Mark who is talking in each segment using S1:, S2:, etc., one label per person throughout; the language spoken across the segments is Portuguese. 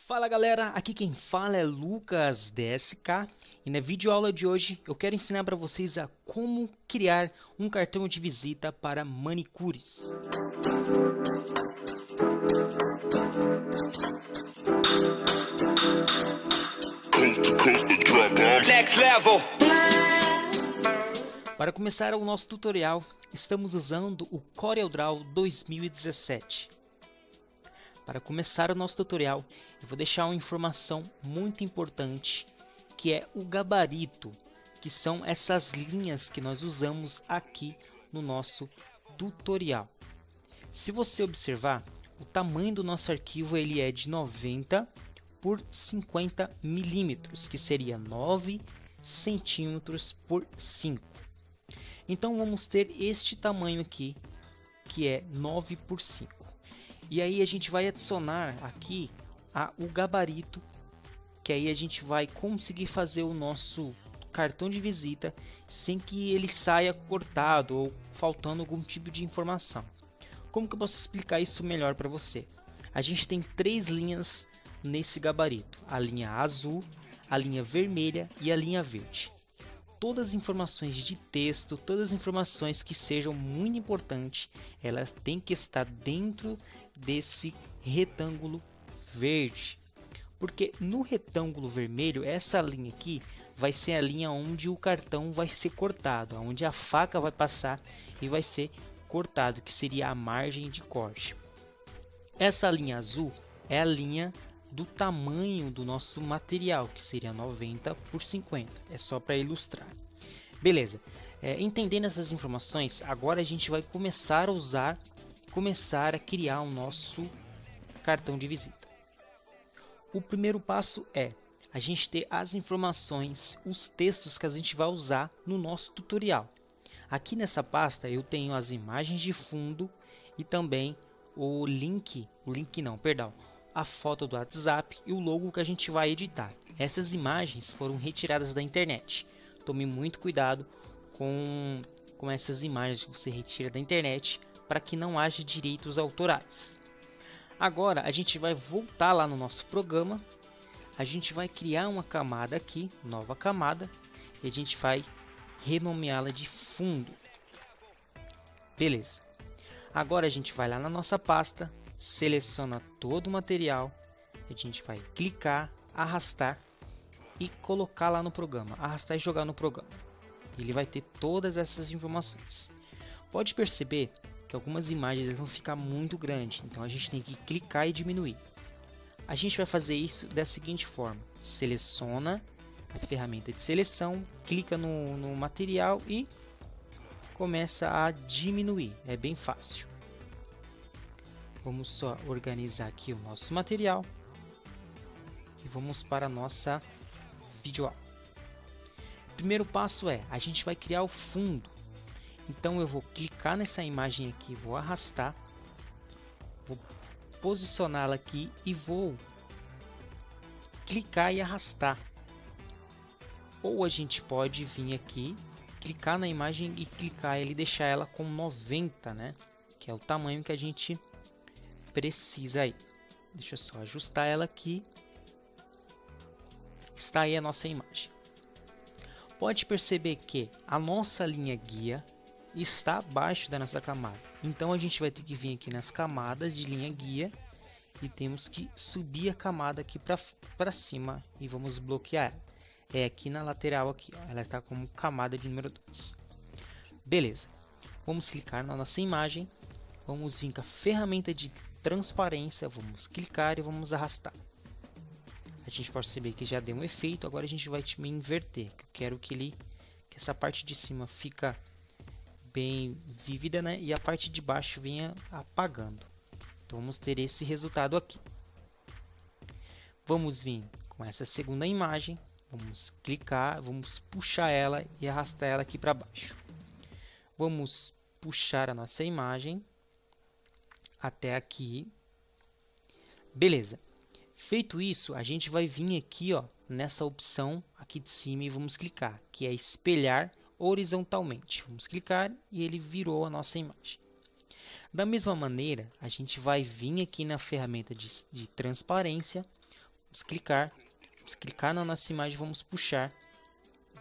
S1: Fala galera, aqui quem fala é Lucas DSK e na videoaula de hoje eu quero ensinar para vocês a como criar um cartão de visita para manicures.
S2: Next level.
S1: Para começar o nosso tutorial, estamos usando o CorelDRAW 2017. Para começar o nosso tutorial, eu vou deixar uma informação muito importante, que é o gabarito, que são essas linhas que nós usamos aqui no nosso tutorial. Se você observar, o tamanho do nosso arquivo ele é de 90 por 50 milímetros, que seria 9 centímetros por 5. Então vamos ter este tamanho aqui, que é 9 por 5. E aí a gente vai adicionar aqui o gabarito, que aí a gente vai conseguir fazer o nosso cartão de visita sem que ele saia cortado ou faltando algum tipo de informação. Como que eu posso explicar isso melhor para você? A gente tem três linhas nesse gabarito: a linha azul, a linha vermelha e a linha verde. Todas as informações de texto, todas as informações que sejam muito importantes, elas têm que estar dentro desse retângulo verde. Porque no retângulo vermelho, essa linha aqui vai ser a linha onde o cartão vai ser cortado, onde a faca vai passar e vai ser cortado, que seria a margem de corte. Essa linha azul é a linha do tamanho do nosso material, que seria 90 por 50. É só para ilustrar. Beleza. Entendendo essas informações, agora a gente vai começar a criar o nosso cartão de visita. O primeiro passo é a gente ter as informações, os textos que a gente vai usar no nosso tutorial. Aqui nessa pasta eu tenho as imagens de fundo e também a foto do WhatsApp e o logo que a gente vai editar. Essas imagens foram retiradas da internet. Tome muito cuidado com essas imagens que você retira da internet para que não haja direitos autorais. Agora a gente vai voltar lá no nosso programa. A gente vai criar uma camada aqui, nova camada, e a gente vai renomeá-la de fundo. Beleza. Agora a gente vai lá na nossa pasta, seleciona todo o material, a gente vai clicar, arrastar e colocar lá no programa, arrastar e jogar no programa. Ele vai ter todas essas informações. Pode perceber que algumas imagens vão ficar muito grandes, então a gente tem que clicar e diminuir. A gente vai fazer isso da seguinte forma: seleciona a ferramenta de seleção, clica no material e começa a diminuir. É bem fácil. Vamos só organizar aqui o nosso material e vamos para a nossa videoaula. O primeiro passo é a gente vai criar o fundo. Então eu vou clicar nessa imagem aqui, vou arrastar, vou posicioná-la aqui e vou clicar e arrastar. Ou a gente pode vir aqui, clicar na imagem e clicar e deixar ela com 90, né? Que é o tamanho que a gente precisa aí. Deixa eu só ajustar ela aqui. Está aí a nossa imagem. Pode perceber que a nossa linha guia está abaixo da nossa camada. Então a gente vai ter que vir aqui nas camadas de linha guia e temos que subir a camada aqui para cima e vamos bloquear ela. É aqui na lateral aqui, ó. Ela está como camada de número 2. Beleza. Vamos clicar na nossa imagem. Vamos vir com a ferramenta de transparência, vamos clicar e vamos arrastar. A gente pode perceber que já deu um efeito. Agora a gente vai inverter. Eu quero que essa parte de cima fica bem vívida, né? E a parte de baixo venha apagando. Então vamos ter esse resultado aqui. Vamos vir com essa segunda imagem. Vamos clicar, vamos puxar ela e arrastar ela aqui para baixo. Vamos puxar a nossa imagem até aqui. Beleza. Feito isso, a gente vai vir aqui, ó, nessa opção aqui de cima e vamos clicar, que é espelhar horizontalmente. Vamos clicar e ele virou a nossa imagem. Da mesma maneira, a gente vai vir aqui na ferramenta de transparência, vamos clicar na nossa imagem, vamos puxar.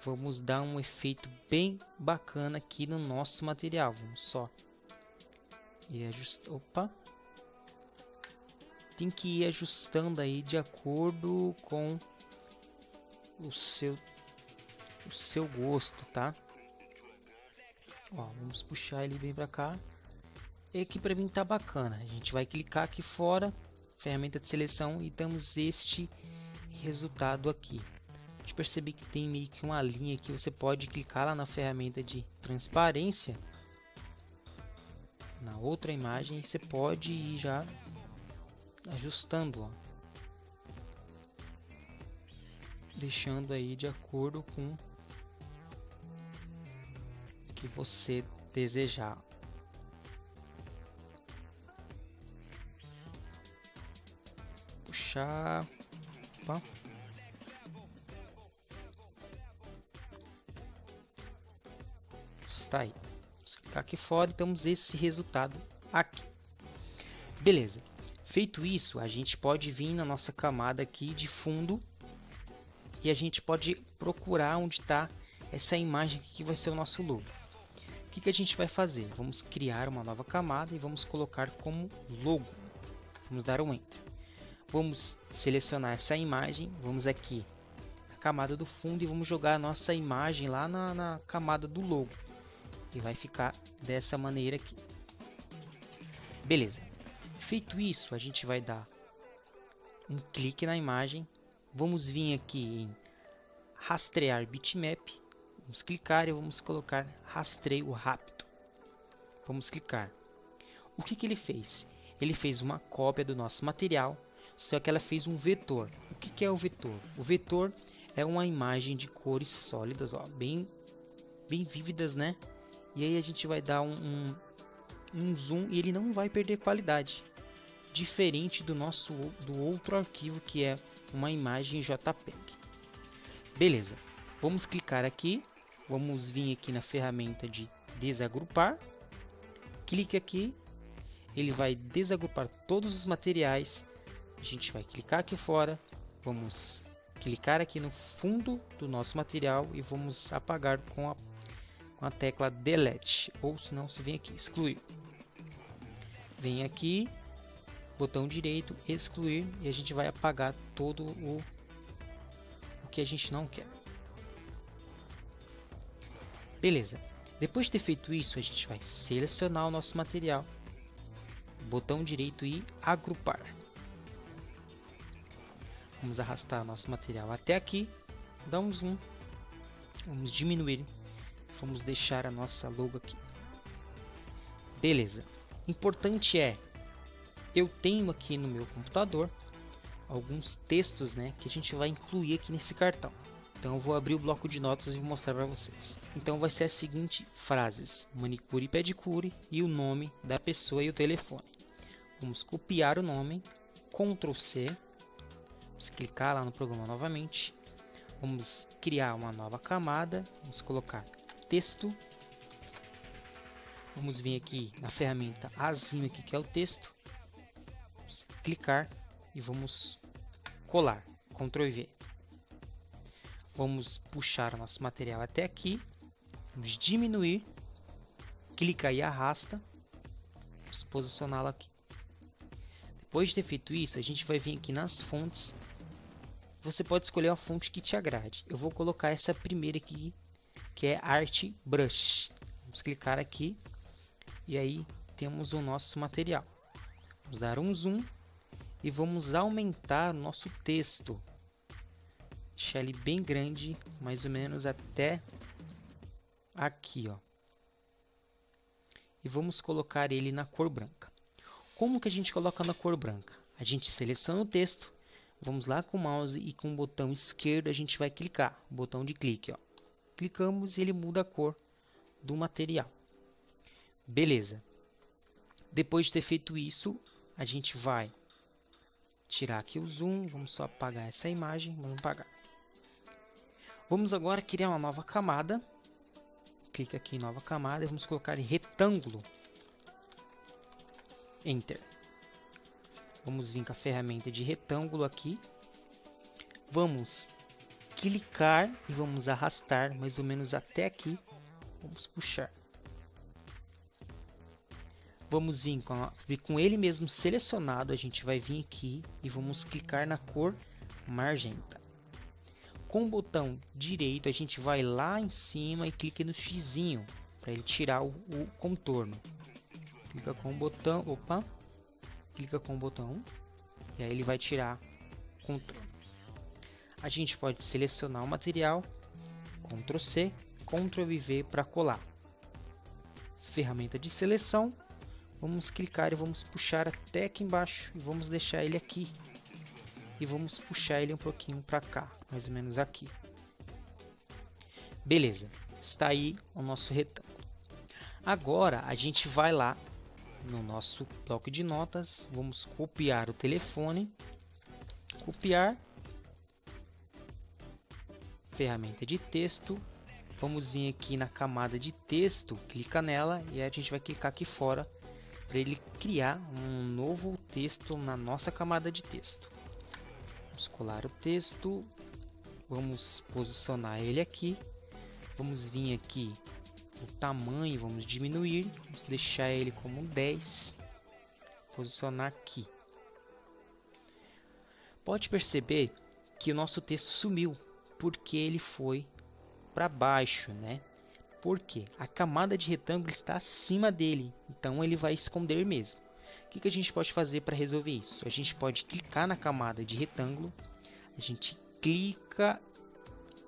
S1: Vamos dar um efeito bem bacana aqui no nosso material. Vamos só ir ajustando. Opa! Tem que ir ajustando aí de acordo com o seu gosto, tá? Ó, vamos puxar ele bem para cá. E aqui para mim tá bacana. A gente vai clicar aqui fora, ferramenta de seleção, e damos este resultado aqui. Pode perceber que tem meio que uma linha que você pode clicar lá na ferramenta de transparência na outra imagem, e você pode ir já ajustando, ó, deixando aí de acordo com o que você desejar. Puxar. Opa. Está aí. Vamos clicar aqui fora e temos esse resultado aqui. Beleza. Feito isso, a gente pode vir na nossa camada aqui de fundo e a gente pode procurar onde está essa imagem aqui que vai ser o nosso logo. O que a gente vai fazer? Vamos criar uma nova camada e vamos colocar como logo. Vamos dar um Enter. Vamos selecionar essa imagem, vamos aqui na camada do fundo e vamos jogar a nossa imagem lá na camada do logo. E vai ficar dessa maneira aqui. Beleza. Feito isso, a gente vai dar um clique na imagem. Vamos vir aqui em rastrear bitmap. Vamos clicar e vamos colocar rastreio rápido. Vamos clicar. O que ele fez? Ele fez uma cópia do nosso material, só que ela fez um vetor. O que é o vetor? O vetor é uma imagem de cores sólidas, ó, bem vívidas, né? E aí a gente vai dar um zoom e ele não vai perder qualidade, diferente do outro arquivo que é uma imagem JPEG. Beleza, vamos clicar aqui, vamos vir aqui na ferramenta de desagrupar, clique aqui, ele vai desagrupar todos os materiais. A gente vai clicar aqui fora, vamos clicar aqui no fundo do nosso material e vamos apagar com a tecla Delete, ou se não, você vem aqui, excluir. Vem aqui, botão direito, excluir, e a gente vai apagar todo o que a gente não quer. Beleza, depois de ter feito isso, a gente vai selecionar o nosso material, botão direito e agrupar. Vamos arrastar nosso material até aqui, dar um zoom, vamos diminuir, vamos deixar a nossa logo aqui. Beleza, importante é, eu tenho aqui no meu computador alguns textos, né, que a gente vai incluir aqui nesse cartão. Então eu vou abrir o bloco de notas e vou mostrar para vocês. Então vai ser a seguinte frases: manicure e pedicure e o nome da pessoa e o telefone. Vamos copiar o nome, Ctrl C, vamos clicar lá no programa novamente, vamos criar uma nova camada, vamos colocar texto, vamos vir aqui na ferramenta Azinho aqui, que é o texto, vamos clicar e vamos colar, Ctrl V. Vamos puxar o nosso material até aqui, vamos diminuir, clica e arrasta, vamos posicioná-lo aqui. Depois de ter feito isso, a gente vai vir aqui nas fontes. Você pode escolher a fonte que te agrade. Eu vou colocar essa primeira aqui, que é Art Brush. Vamos clicar aqui e aí temos o nosso material. Vamos dar um zoom e vamos aumentar o nosso texto. Deixar ele bem grande, mais ou menos até aqui, ó. E vamos colocar ele na cor branca. Como que a gente coloca na cor branca? A gente seleciona o texto, vamos lá com o mouse e com o botão esquerdo a gente vai clicar, botão de clique, ó. Clicamos e ele muda a cor do material. Beleza. Depois de ter feito isso, a gente vai tirar aqui o zoom, vamos só apagar essa imagem, vamos apagar. Vamos agora criar uma nova camada. Clica aqui em nova camada e vamos colocar em retângulo. Enter. Vamos vir com a ferramenta de retângulo aqui. vamos clicar e vamos arrastar mais ou menos até aqui. Vamos puxar. Vamos vir com ele mesmo selecionado, a gente vai vir aqui e vamos clicar na cor magenta. Com o botão direito, a gente vai lá em cima e clica no xizinho para ele tirar o contorno. Clica com o botão, clica com o botão e aí ele vai tirar o contorno. A gente pode selecionar o material, Ctrl C, Ctrl V para colar. Ferramenta de seleção, vamos clicar e vamos puxar até aqui embaixo e vamos deixar ele aqui. E vamos puxar ele um pouquinho para cá, mais ou menos aqui. Beleza, está aí o nosso retângulo. Agora a gente vai lá no nosso bloco de notas, vamos copiar o telefone, copiar, ferramenta de texto, vamos vir aqui na camada de texto, clica nela e a gente vai clicar aqui fora para ele criar um novo texto na nossa camada de texto. Vamos colar o texto, vamos posicionar ele aqui, vamos vir aqui o tamanho, vamos diminuir, vamos deixar ele como 10, posicionar aqui. Pode perceber que o nosso texto sumiu, porque ele foi para baixo, né? Porque a camada de retângulo está acima dele, então ele vai esconder mesmo. O que a gente pode fazer para resolver isso? A gente pode clicar na camada de retângulo, a gente clica,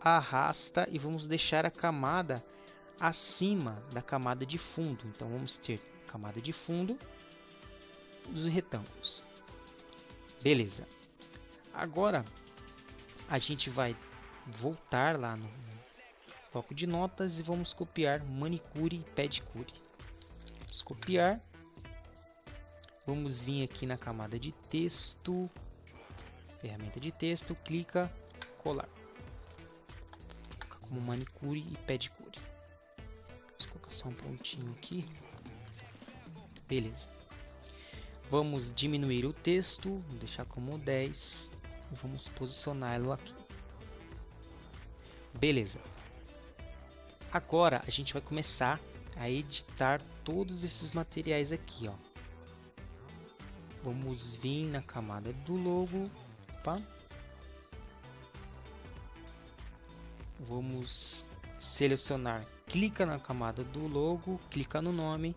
S1: arrasta e vamos deixar a camada acima da camada de fundo. Então vamos ter camada de fundo, os retângulos. Beleza. Agora a gente vai voltar lá no bloco de notas e vamos copiar manicure e pedicure. Vamos copiar. Vamos vir aqui na camada de texto, ferramenta de texto, clica, colar. Como manicure e pedicure. Vou colocar só um pontinho aqui. Beleza. Vamos diminuir o texto, vou deixar como 10 e vamos posicioná-lo aqui. Beleza. Agora a gente vai começar a editar todos esses materiais aqui, ó. Vamos vir na camada do logo, opa. Vamos selecionar, clica na camada do logo, clica no nome.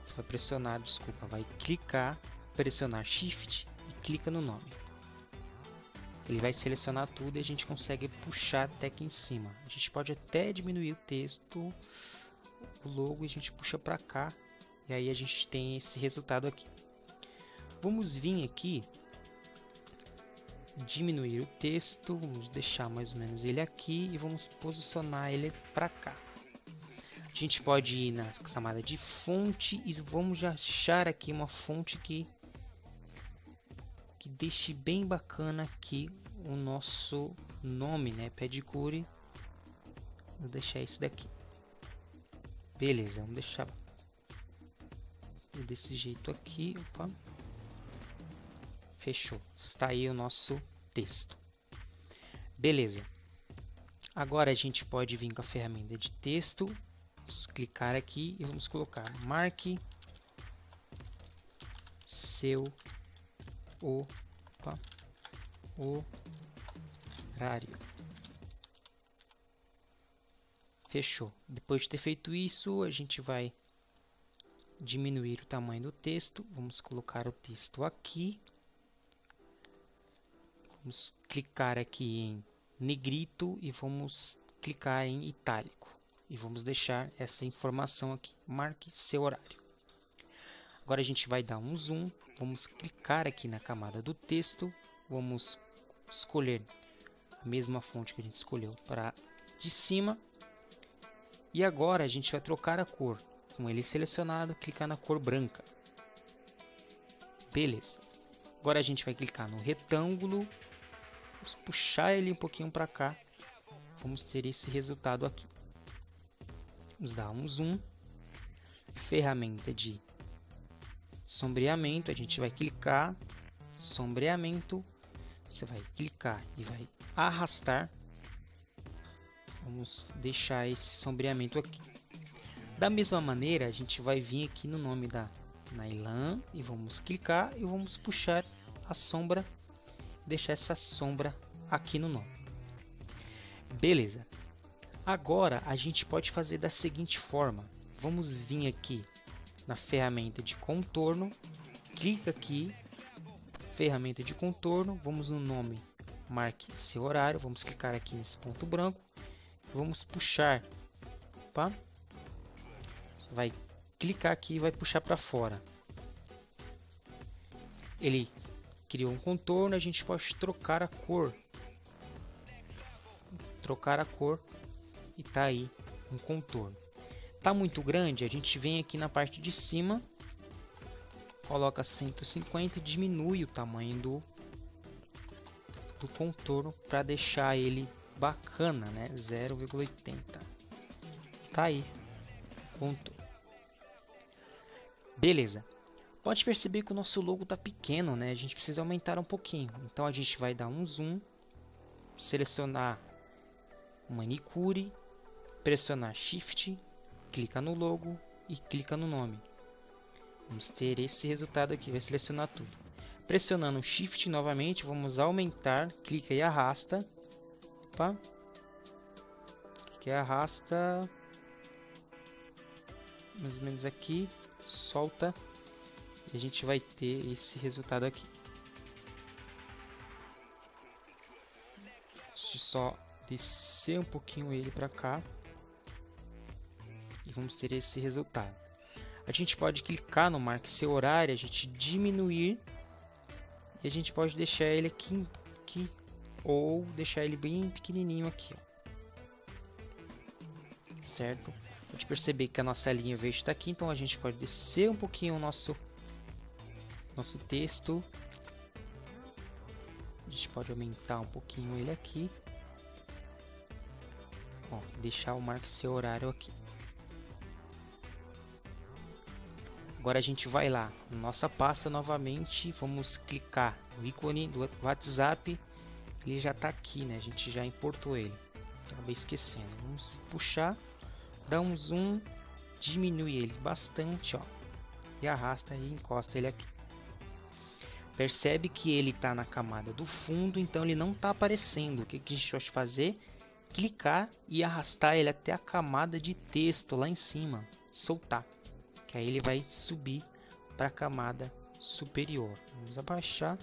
S1: Você vai pressionar, desculpa, vai clicar, pressionar Shift e clica no nome. Ele vai selecionar tudo e a gente consegue puxar até aqui em cima. A gente pode até diminuir o texto, o logo, e a gente puxa para cá. E aí a gente tem esse resultado aqui. Vamos vir aqui, diminuir o texto, vamos deixar mais ou menos ele aqui e vamos posicionar ele para cá. A gente pode ir na camada de fonte e vamos achar aqui uma fonte que deixe bem bacana aqui o nosso nome, né? Pedicure. Vou deixar esse daqui. Beleza, vamos deixar desse jeito aqui, opa. Fechou, está aí o nosso texto. Beleza. Agora a gente pode vir com a ferramenta de texto, vamos clicar aqui e vamos colocar marque seu horário. Fechou. Depois de ter feito isso, a gente vai diminuir o tamanho do texto, vamos colocar o texto aqui, vamos clicar aqui em negrito e vamos clicar em itálico e vamos deixar essa informação aqui, marque seu horário. Agora a gente vai dar um zoom, vamos clicar aqui na camada do texto, vamos escolher a mesma fonte que a gente escolheu para de cima e agora a gente vai trocar a cor. Com ele selecionado, clicar na cor branca. Beleza. Agora a gente vai clicar no retângulo. Vamos puxar ele um pouquinho para cá. Vamos ter esse resultado aqui. Vamos dar um zoom. Ferramenta de sombreamento. A gente vai clicar. Sombreamento. Você vai clicar e vai arrastar. Vamos deixar esse sombreamento aqui. Da mesma maneira, a gente vai vir aqui no nome da Nailan e vamos clicar e vamos puxar a sombra, deixar essa sombra aqui no nome. Beleza. Agora a gente pode fazer da seguinte forma. Vamos vir aqui na ferramenta de contorno, clica aqui, ferramenta de contorno, vamos no nome, marque seu horário, vamos clicar aqui nesse ponto branco, vamos puxar, opa, vai clicar aqui e vai puxar para fora. Ele criou um contorno, a gente pode trocar a cor, e tá aí um contorno. Tá muito grande, a gente vem aqui na parte de cima, coloca 150 e diminui o tamanho do contorno para deixar ele bacana, né? 0,80. Tá aí o contorno. Beleza. Pode perceber que o nosso logo tá pequeno, né? A gente precisa aumentar um pouquinho. Então a gente vai dar um zoom, selecionar manicure, pressionar Shift, clica no logo e clica no nome. Vamos ter esse resultado aqui, vai selecionar tudo. Pressionando Shift novamente, vamos aumentar, clica e arrasta. Opa. Clica e arrasta. Mais ou menos aqui, solta. E a gente vai ter esse resultado aqui. Deixa eu só descer um pouquinho ele para cá. E vamos ter esse resultado. A gente pode clicar no marque seu horário, a gente diminuir. E a gente pode deixar ele aqui ou deixar ele bem pequenininho aqui, ó. Certo? Pode perceber que a nossa linha verde está aqui, então a gente pode descer um pouquinho o nosso texto. A gente pode aumentar um pouquinho ele aqui. Ó, deixar o marque seu horário aqui. Agora a gente vai lá na nossa pasta novamente, vamos clicar no ícone do WhatsApp, ele já está aqui, né? A gente já importou ele, acabei esquecendo. Vamos puxar, dá um zoom, diminui ele bastante, ó, e arrasta e encosta ele aqui. Percebe que ele está na camada do fundo, então ele não está aparecendo. O que a gente pode fazer? Clicar e arrastar ele até a camada de texto lá em cima, soltar. Que aí ele vai subir para a camada superior. Vamos abaixar.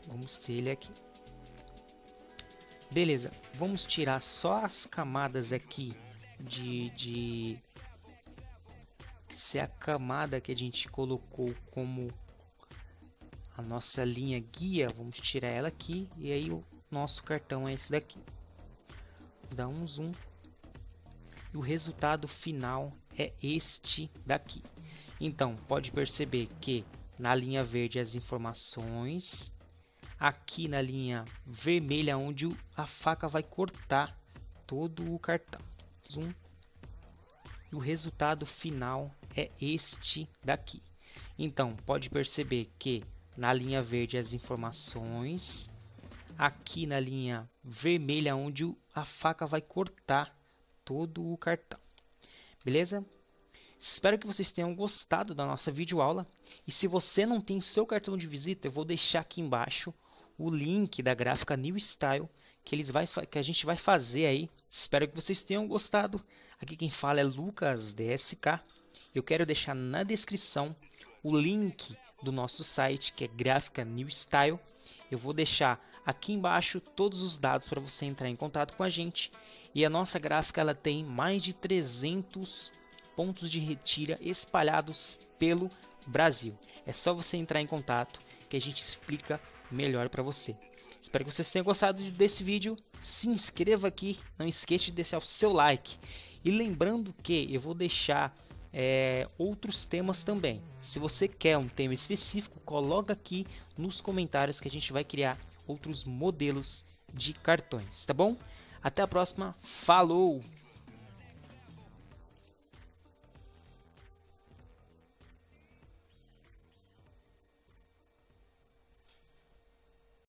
S1: Vamos ter ele aqui. Beleza. Vamos tirar só as camadas aqui de ser a camada que a gente colocou como a nossa linha guia. Vamos tirar ela aqui. E aí o nosso cartão é esse daqui. Dá um zoom. E o resultado final é este daqui. Então, pode perceber que na linha verde as informações, aqui na linha vermelha onde a faca vai cortar todo o cartão. Zoom. E o resultado final é este daqui. Então, pode perceber que na linha verde as informações, aqui na linha vermelha onde a faca vai cortar todo o cartão. Beleza? Espero que vocês tenham gostado da nossa videoaula. E se você não tem o seu cartão de visita, eu vou deixar aqui embaixo o link da gráfica New Style que a gente vai fazer aí. Espero que vocês tenham gostado. Aqui quem fala é Lucas DSK. Eu quero deixar na descrição o link do nosso site, que é Gráfica New Style. Eu vou deixar aqui embaixo todos os dados para você entrar em contato com a gente. E a nossa gráfica ela tem mais de 300 pontos de retira espalhados pelo Brasil. É só você entrar em contato que a gente explica melhor para você. Espero que vocês tenham gostado desse vídeo. Se inscreva aqui, não esqueça de deixar o seu like. E lembrando que eu vou deixar outros temas também. Se você quer um tema específico, coloca aqui nos comentários que a gente vai criar outros modelos de cartões, tá bom? Até a próxima, falou!